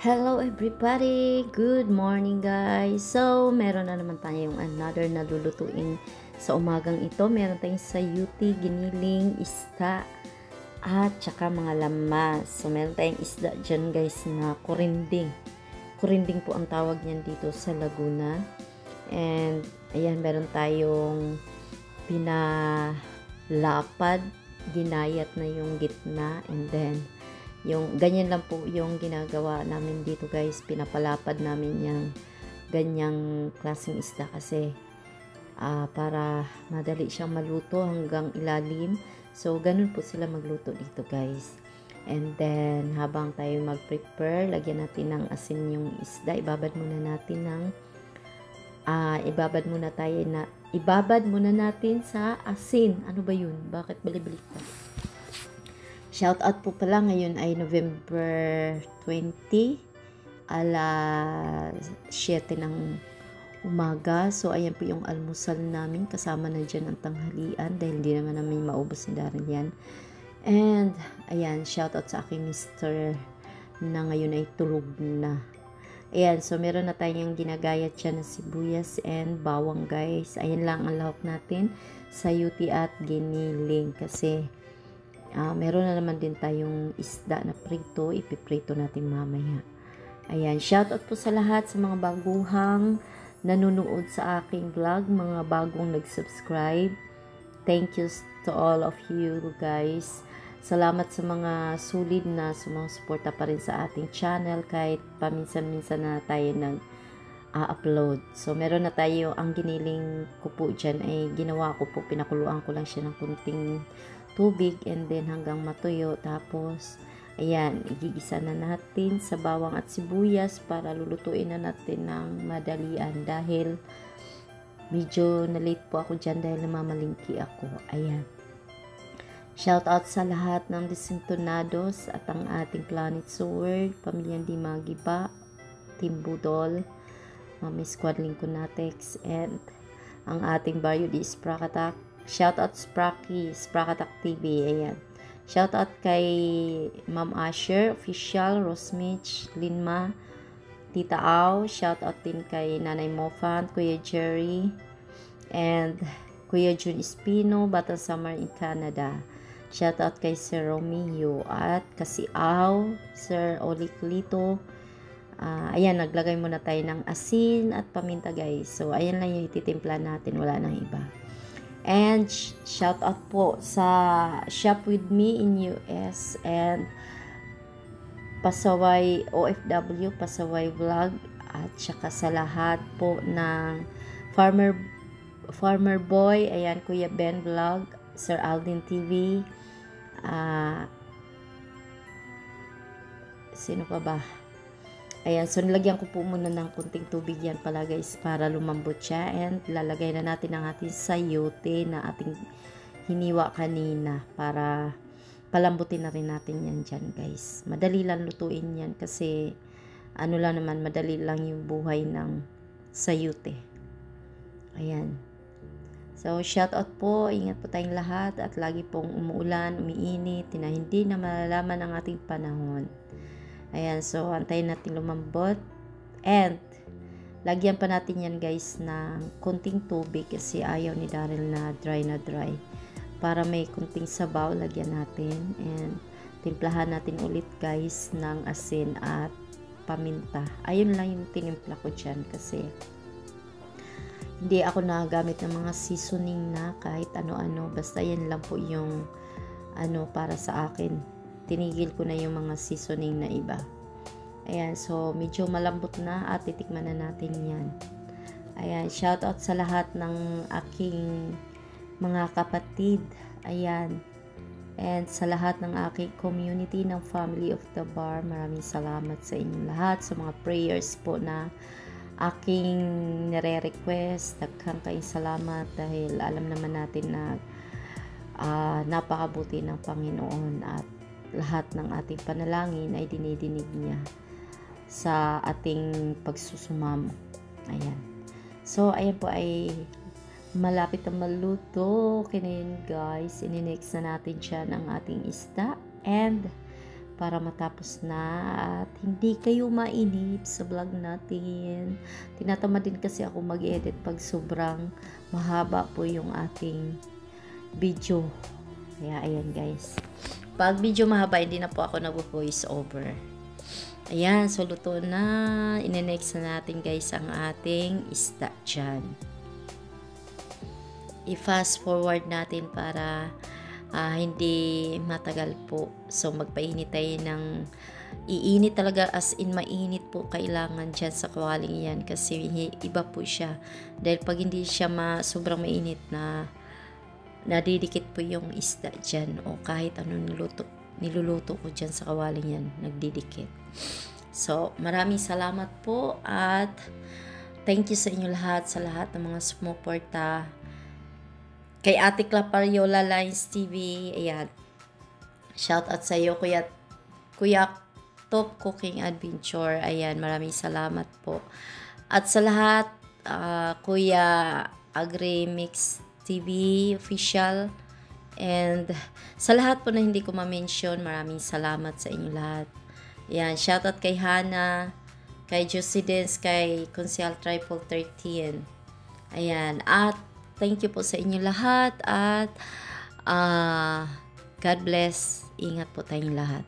Hello everybody! Good morning guys! So, meron na naman tayong another na lulutuin sa umagang ito. Meron tayong sayuti, giniling, isda, at saka mga lamas. So, meron tayong isda dyan guys na kurinding. Kurinding po ang tawag niyan dito sa Laguna. And, ayan, meron tayong pinalapad, ginayat na yung gitna, and then, yung ganyan lang po yung ginagawa namin dito guys, pinapalapad namin yung ganyang klaseng isda kasi para madali siyang maluto hanggang ilalim. So ganun po sila magluto dito guys. And then habang tayo mag-prepare, lagyan natin ng asin yung isda. Ibabad muna natin sa asin. Ano ba yun? Bakit bali-balik pa? Shout out po pala, ngayon ay November 20, alas 7 ng umaga. So, ayan po yung almusal namin. Kasama na dyan ang tanghalian dahil hindi naman namin maubos ni Daryl yan. And, ayan, shout out sa aking mister na ngayon ay tulog na. Ayan, so meron na tayong ginagayat dyan na sibuyas and bawang guys. Ayan lang ang lahok natin, sayuti at giniling kasi meron na naman din tayong isda na prito, ipiprito natin mamaya. Ayan, shoutout po sa lahat sa mga baguhang nanonood sa aking vlog, mga bagong nag-subscribe. Thank you to all of you guys. Salamat sa mga solid na sumusuporta pa rin sa ating channel kahit paminsan-minsan na tayo nag-upload. So, meron na tayo, ang giniling ko po dyan ay ginawa ko po, pinakuluan ko lang siya ng kunting tubig and then hanggang matuyo. Tapos ayan, igigisa na natin sa bawang at sibuyas para lulutuin na natin ng madalian dahil medyo na late po ako dyan dahil namamalingki ako. Ayan, shout out sa lahat ng Desintonados at ang ating Planet Sword, Pamilyang Di Magiba, Team Budol, Mami Squad Lincolnatex, and ang ating Barrio di Sprakatak. Shout out Sprakatak TV. Ayan. Shout out kay Ma'am Asher Official, Rosmich, Linma, Tita Au. Shout out din kay Nanay Mofan, Kuya Jerry, and Kuya Jun Espino, Batang Summer in Canada. Shout out kay Sir Romeo at kasi Au, Sir Oliklito. Ayan, naglagay muna tayo ng asin at paminta guys. So ayan lang yung ititimpla natin, wala nang iba. And shout out po sa Shop With Me in US and Pasaway OFW, Pasaway Vlog, at saka sa lahat po ng Farmer Boy, ayan, Kuya Ben Vlog, Sir Aldin TV, sino pa ba? Ayan, so nilagyan ko po muna ng kunting tubig yan pala guys para lumambot siya, and lalagay na natin ang ating sayote na ating hiniwa kanina para palambutin na rin natin yan dyan guys. Madali lang lutuin yan kasi ano lang naman, madali lang yung buhay ng sayote. Ayan. So shout out po, ingat po tayong lahat at lagi pong umuulan, umiinit, na hindi na malalaman ang ating panahon. Ayan, so antayin natin lumambot and lagyan pa natin yan guys ng kunting tubig kasi ayaw ni Daryl na dry. Para may kunting sabaw, lagyan natin and timplahan natin ulit guys ng asin at paminta. Ayun lang yung tinimpla ko dyan kasi hindi ako nagamit ng mga seasoning na kahit ano-ano. Basta yan lang po yung para sa akin. Tinigil ko na yung mga seasoning na iba. Ayan, so medyo malambot na at titikman na natin yan. Ayan, shout out sa lahat ng aking mga kapatid. Ayan, and sa lahat ng aking community ng Family of the Bar, maraming salamat sa inyong lahat sa mga prayers po na aking nire-request. Daghang kayong salamat dahil alam naman natin na napakabuti ng Panginoon at lahat ng ating panalangin ay dinidinig niya sa ating pagsusumamo. Ayan. So, ayan po ay malapit na maluto. Kinayon guys, ininext na natin siya ng ating isda and para matapos na at hindi kayo mainip sa vlog natin. Tinatamad din kasi ako mag-edit pag sobrang mahaba po yung ating video. Kaya ayan guys. Pag video mahaba, hindi na po ako nag-voice over. Ayan, so luto na. Ine-next na natin guys ang ating isda dyan. I-fast forward natin para hindi matagal po. So magpainit tayo ng iinit talaga, as in mainit po kailangan dyan sa kawaling yan kasi iba po siya. Dahil pag hindi siya sobrang mainit na nadidikit po yung isda dyan o kahit anong niluluto ko dyan sa kawaling yan, nagdidikit. So maraming salamat po at thank you sa inyo lahat, sa lahat ng mga sumuporta. Kay Ate Clapariola Lines TV, ayan. Shout out sa iyo, Kuya Top Cooking Adventure. Ayan, maraming salamat po. At sa lahat, Kuya Agrimix TV Official. And sa lahat po na hindi ko ma-mention, maraming salamat sa inyo lahat. Ayan, shout out kay Hana, kay Josie Dance, kay Consial Triple 13. Ayan, at thank you po sa inyo lahat at God bless. Ingat po tayong lahat.